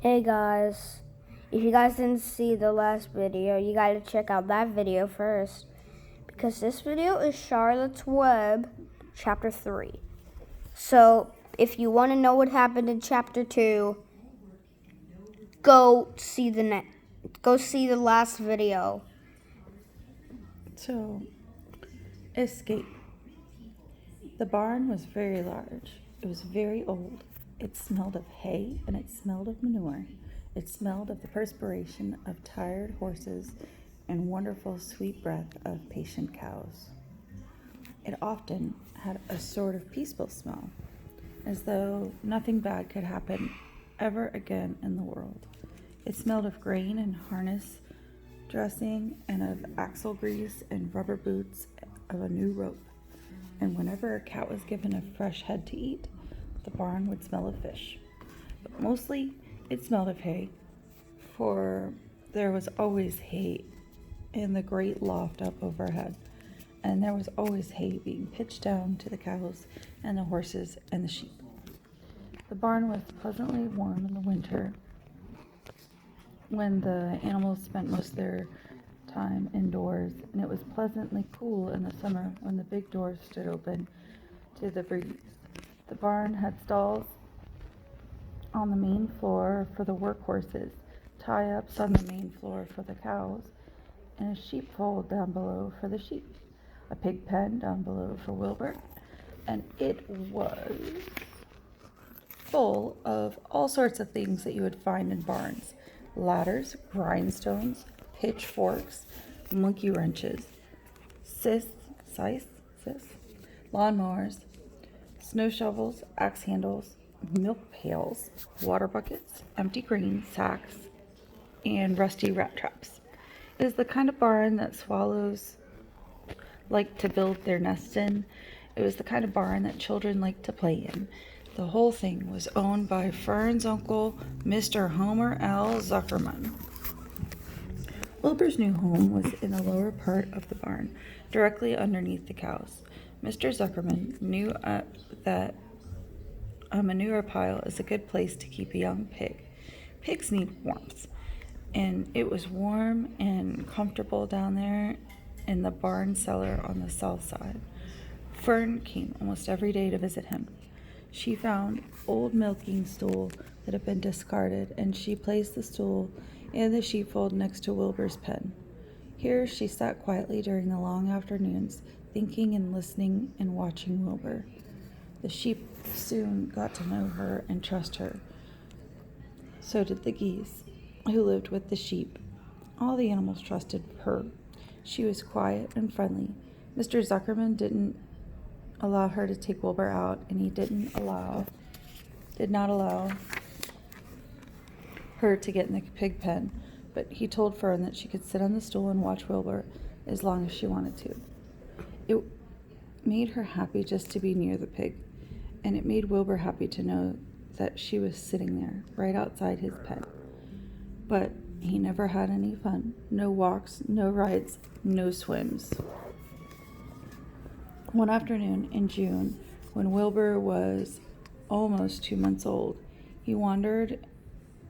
Hey guys, if you guys didn't see the last video, you gotta check out that video first. Because this video is Charlotte's Web, Chapter 3. So, if you want to know what happened in Chapter 2, go see the last video. So, escape. The barn was very large. It was very old. It smelled of hay and it smelled of manure. It smelled of the perspiration of tired horses and wonderful sweet breath of patient cows. It often had a sort of peaceful smell, as though nothing bad could happen ever again in the world. It smelled of grain and harness dressing and of axle grease and rubber boots of a new rope. And whenever a cat was given a fresh head to eat, the barn would smell of fish. But mostly it smelled of hay, for there was always hay in the great loft up overhead, and there was always hay being pitched down to the cows and the horses and the sheep. The barn was pleasantly warm in the winter, when the animals spent most of their time indoors, and it was pleasantly cool in the summer when the big doors stood open to the breeze. The barn had stalls on the main floor for the work horses, tie-ups on the main floor for the cows, and a sheepfold down below for the sheep, a pig pen down below for Wilbur, and it was full of all sorts of things that you would find in barns: ladders, grindstones, pitchforks, monkey wrenches, scythes, lawnmowers, snow shovels, axe handles, milk pails, water buckets, empty grain sacks, and rusty rat traps. It is the kind of barn that swallows like to build their nest in. It was the kind of barn that children liked to play in. The whole thing was owned by Fern's uncle, Mr. Homer L. Zuckerman. Wilbur's new home was in the lower part of the barn, directly underneath the cows. Mr. Zuckerman knew that a manure pile is a good place to keep a young pig. Pigs need warmth, and it was warm and comfortable down there in the barn cellar on the south side. Fern came almost every day to visit him. She found old milking stool that had been discarded, and she placed the stool and the sheepfold next to Wilbur's pen. Here she sat quietly during the long afternoons, thinking and listening and watching Wilbur. The sheep soon got to know her and trust her. So did the geese, who lived with the sheep. All the animals trusted her. She was quiet and friendly. Mr. Zuckerman didn't allow her to take Wilbur out, and he did not allow her to get in the pig pen, but he told Fern that she could sit on the stool and watch Wilbur as long as she wanted to. It made her happy just to be near the pig, and it made Wilbur happy to know that she was sitting there, right outside his pen. But he never had any fun. No walks, no rides, no swims. One afternoon in June, when Wilbur was almost 2 months old, he wandered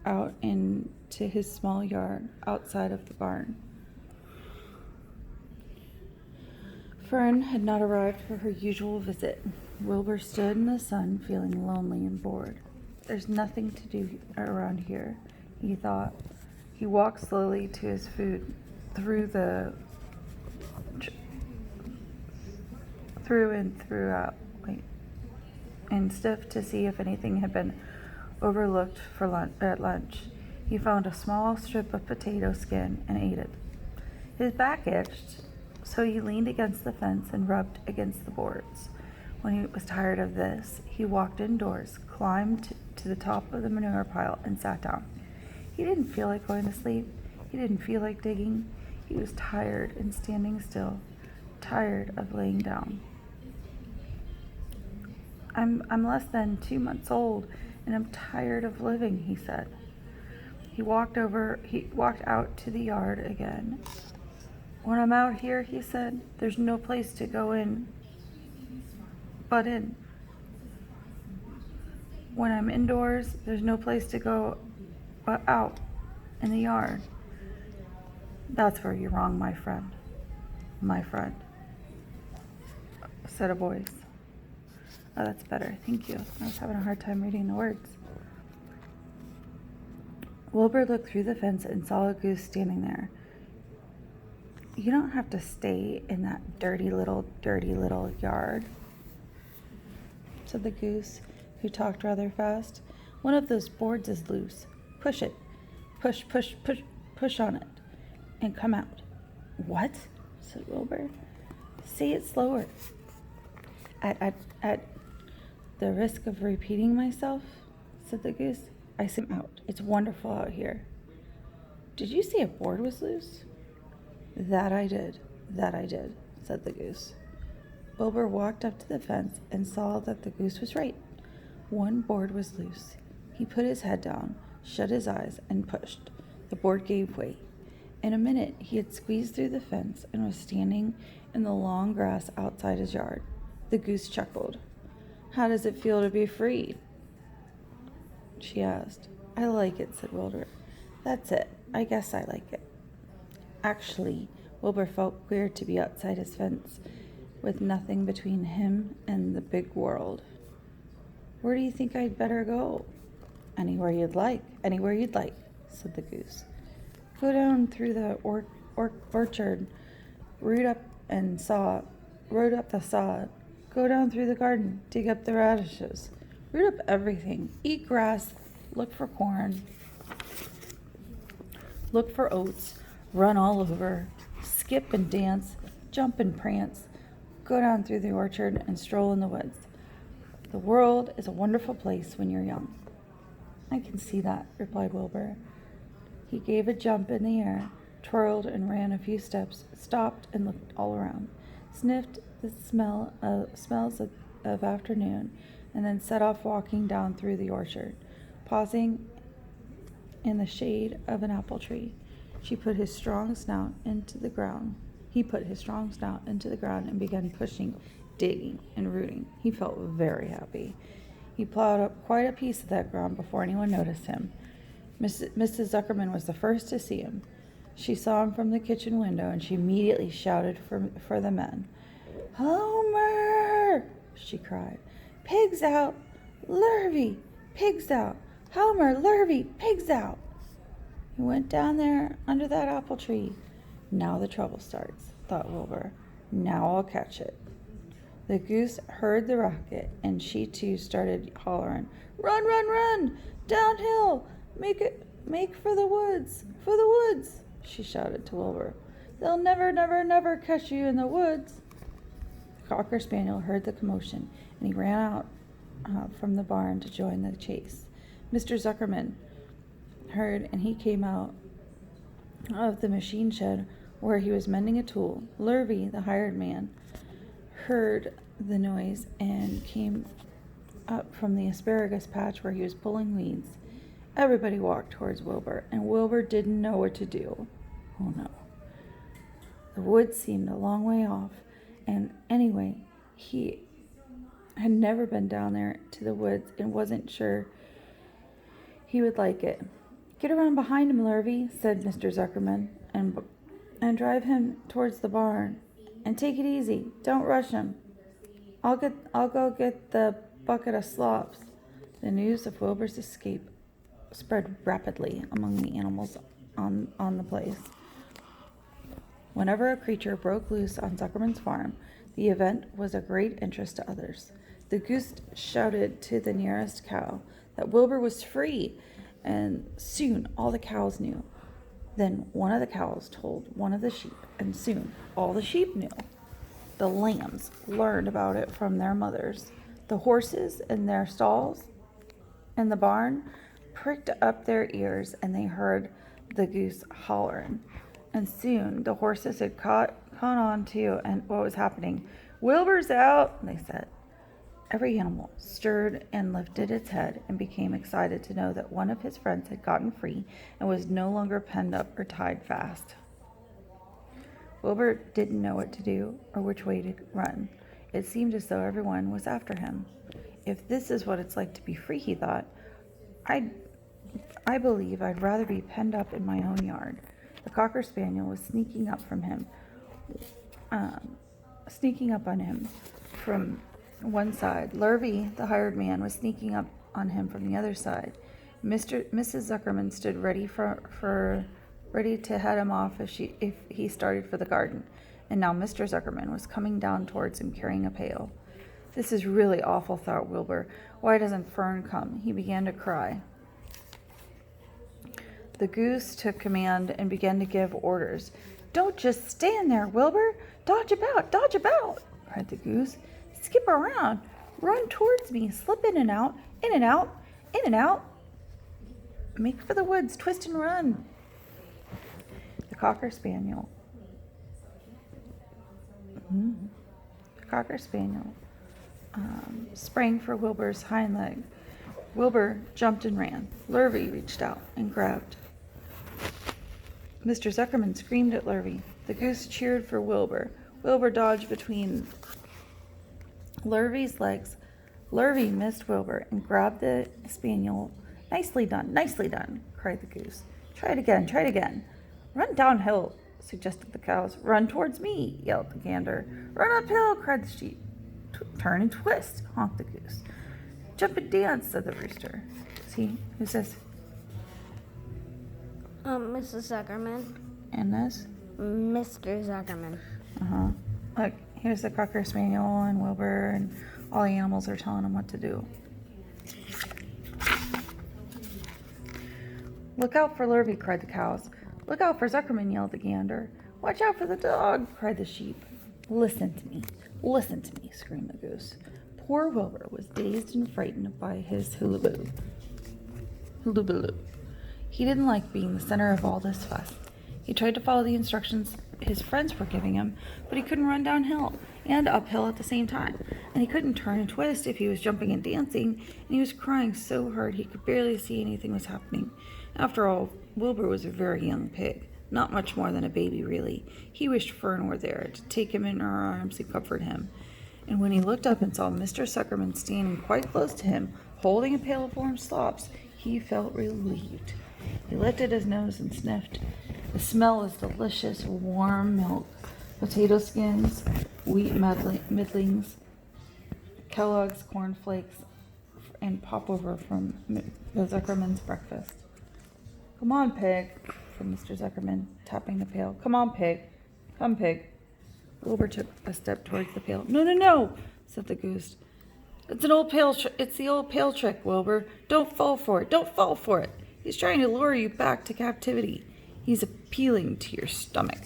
out into his small yard outside of the barn. Fern had not arrived for her usual visit. Wilbur stood in the sun, feeling lonely and bored. There's nothing to do around here, he thought. He walked slowly to his food through and sniffed to see if anything had been overlooked at lunch. He found a small strip of potato skin and ate it. His back itched, so he leaned against the fence and rubbed against the boards. When he was tired of this, he walked indoors, climbed to the top of the manure pile, and sat down. He didn't feel like going to sleep. He didn't feel like digging. He was tired and standing still, tired of laying down. I'm less than 2 months old, and I'm tired of living, he said. He walked out to the yard again. When I'm out here, he said, there's no place to go in but in. When I'm indoors, there's no place to go Out in the yard. That's where you're wrong, my friend. My friend, said a voice. Oh, that's better. Thank you. I was having a hard time reading the words. Wilbur looked through the fence and saw a goose standing there. You don't have to stay in that dirty little yard, said the goose, who talked rather fast. One of those boards is loose. Push it. Push on it. And come out. What? Said Wilbur. Say it slower. At the risk of repeating myself, said the goose, I said out. It's wonderful out here. Did you say a board was loose? That I did, said the goose. Wilbur walked up to the fence and saw that the goose was right. One board was loose. He put his head down, shut his eyes, and pushed. The board gave way. In a minute, he had squeezed through the fence and was standing in the long grass outside his yard. The goose chuckled. How does it feel to be free? She asked. I like it, said Wilbur. That's it. I guess I like it. Actually, Wilbur felt weird to be outside his fence with nothing between him and the big world. Where do you think I'd better go? Anywhere you'd like, said the goose. Go down through the orchard, root up the sod. Go down through the garden, dig up the radishes. Root up everything. Eat grass, look for corn, look for oats, run all over, skip and dance, jump and prance. Go down through the orchard and stroll in the woods. The world is a wonderful place when you're young. I can see that, replied Wilbur. He gave a jump in the air, twirled and ran a few steps, stopped and looked all around, sniffed the smells of afternoon, and then set off walking down through the orchard, pausing in the shade of an apple tree. He put his strong snout into the ground and began pushing, digging, and rooting. He felt very happy. He plowed up quite a piece of that ground before anyone noticed him. Mrs. Zuckerman was the first to see him. She saw him from the kitchen window, and she immediately shouted for the men. Homer! She cried. Pigs out! Lurvy! Pigs out! Homer! Lurvy! Pigs out! He went down there under that apple tree. Now the trouble starts, thought Wilbur. Now I'll catch it. The goose heard the racket, and she too started hollering, Run, run, run! Downhill! Make for the woods! For the woods! She shouted to Wilbur. They'll never, never, never catch you in the woods. The Cocker Spaniel heard the commotion, and he ran out from the barn to join the chase. Mr. Zuckerman heard, and he came out of the machine shed where he was mending a tool. Lurvy, the hired man, heard the noise and came up from the asparagus patch where he was pulling weeds. Everybody walked towards Wilbur, and Wilbur didn't know what to do. Oh no. The woods seemed a long way off, and anyway, he had never been down there to the woods and wasn't sure he would like it. Get around behind him, Lurvy, said Mr. Zuckerman, and drive him towards the barn. And take it easy. Don't rush him. I'll go get the bucket of slops. The news of Wilbur's escape spread rapidly among the animals on the place. Whenever a creature broke loose on Zuckerman's farm, the event was a great interest to others. The goose shouted to the nearest cow that Wilbur was free, and soon all the cows knew. Then one of the cows told one of the sheep, and soon all the sheep knew. The lambs learned about it from their mothers. The horses in their stalls in the barn pricked up their ears, and they heard the goose hollering. And soon the horses had caught on to what was happening. Wilbur's out, they said. Every animal stirred and lifted its head and became excited to know that one of his friends had gotten free and was no longer penned up or tied fast. Wilbur didn't know what to do or which way to run. It seemed as though everyone was after him. If this is what it's like to be free, he thought, I'd I believe I'd rather be penned up in my own yard. The Cocker Spaniel was sneaking up on him from one side. Lurvy, the hired man, was sneaking up on him from the other side. Mrs. Zuckerman stood ready ready to head him off if he started for the garden. And now Mr. Zuckerman was coming down towards him carrying a pail. This is really awful, thought Wilbur. Why doesn't Fern come? He began to cry. The goose took command and began to give orders. Don't just stand there, Wilbur. Dodge about, cried the goose. Skip around. Run towards me. Slip in and out, in and out, in and out. Make for the woods. Twist and run. The Cocker Spaniel. The Cocker Spaniel sprang for Wilbur's hind leg. Wilbur jumped and ran. Lurvy reached out and grabbed. Mr. Zuckerman screamed at Lurvy. The goose cheered for Wilbur. Wilbur dodged between Lurvy's legs. Lurvy missed Wilbur and grabbed the spaniel. Nicely done, cried the goose. Try it again. Run downhill, suggested the cows. Run towards me, yelled the gander. Run uphill, cried the sheep. Turn and twist, honked the goose. Jump and dance, said the rooster. See, who's this? Mrs. Zuckerman. And this? Mr. Zuckerman. Look, here's the Cocker Spaniel and Wilbur, and all the animals are telling him what to do. Look out for Lurvy, cried the cows. Look out for Zuckerman, yelled the gander. Watch out for the dog, cried the sheep. Listen to me, screamed the goose. Poor Wilbur was dazed and frightened by his hullabaloo. He didn't like being the center of all this fuss. He tried to follow the instructions his friends were giving him, but he couldn't run downhill and uphill at the same time, and he couldn't turn and twist if he was jumping and dancing, and he was crying so hard he could barely see anything was happening. After all, Wilbur was a very young pig, not much more than a baby, really. He wished Fern were there to take him in her arms and comfort him. And when he looked up and saw Mr. Zuckerman standing quite close to him, holding a pail of warm slops, he felt relieved. He lifted his nose and sniffed. The smell was delicious, warm milk, potato skins, wheat middlings, Kellogg's cornflakes, and popover from the Zuckerman's breakfast. Come on, pig, said Mr. Zuckerman, tapping the pail. Come on, pig. Come, pig. Wilbur took a step towards the pail. No, said the goose. It's the old pail trick, Wilbur. Don't fall for it. He's trying to lure you back to captivity. He's appealing to your stomach.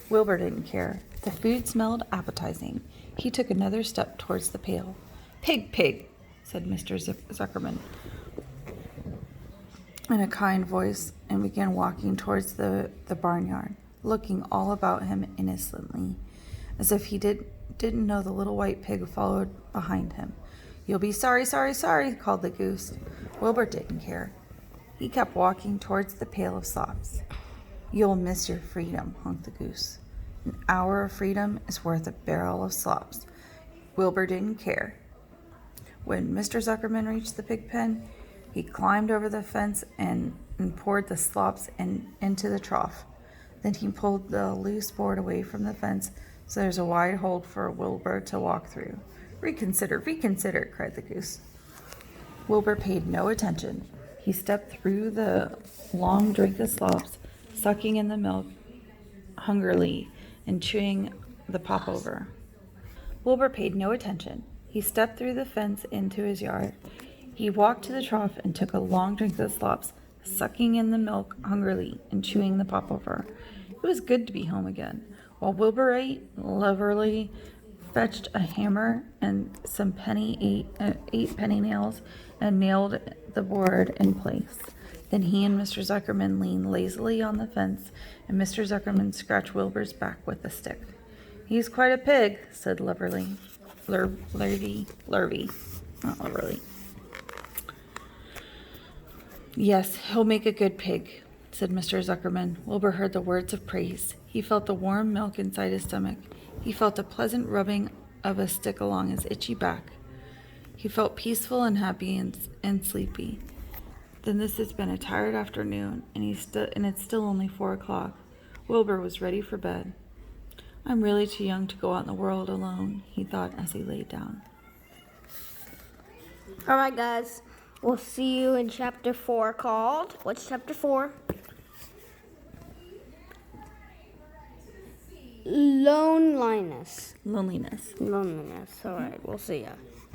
Wilbur didn't care. The food smelled appetizing. He took another step towards the pail. Pig, said Mr. Zuckerman in a kind voice, and began walking towards the barnyard, looking all about him innocently, as if he didn't know the little white pig followed behind him. You'll be sorry, called the goose. Wilbur didn't care. He kept walking towards the pail of slops. You'll miss your freedom, honked the goose. An hour of freedom is worth a barrel of slops. Wilbur didn't care. When Mr. Zuckerman reached the pig pen, he climbed over the fence and poured the slops into the trough. Then he pulled the loose board away from the fence so there's a wide hole for Wilbur to walk through. Reconsider, cried the goose. Wilbur paid no attention. He stepped through the long drink of slops, sucking in the milk hungrily and chewing the popover. Wilbur paid no attention. He stepped through the fence into his yard. He walked to the trough and took a long drink of slops, sucking in the milk hungrily and chewing the popover. It was good to be home again. While Wilbur ate, Loverly fetched a hammer and some eight penny nails and nailed the board in place. Then he and Mr. Zuckerman leaned lazily on the fence, and Mr. Zuckerman scratched Wilbur's back with a stick. He's quite a pig, said Lurvy, not Loverly. Yes, he'll make a good pig, said Mr. Zuckerman. Wilbur heard the words of praise. He felt the warm milk inside his stomach. He felt a pleasant rubbing of a stick along his itchy back. He felt peaceful and happy and sleepy. Then this has been a tired afternoon, and it's still only 4 o'clock. Wilbur was ready for bed. I'm really too young to go out in the world alone, he thought as he lay down. All right, guys. We'll see you in chapter 4 called... What's chapter 4? Loneliness. Loneliness. Loneliness. All right. We'll see ya.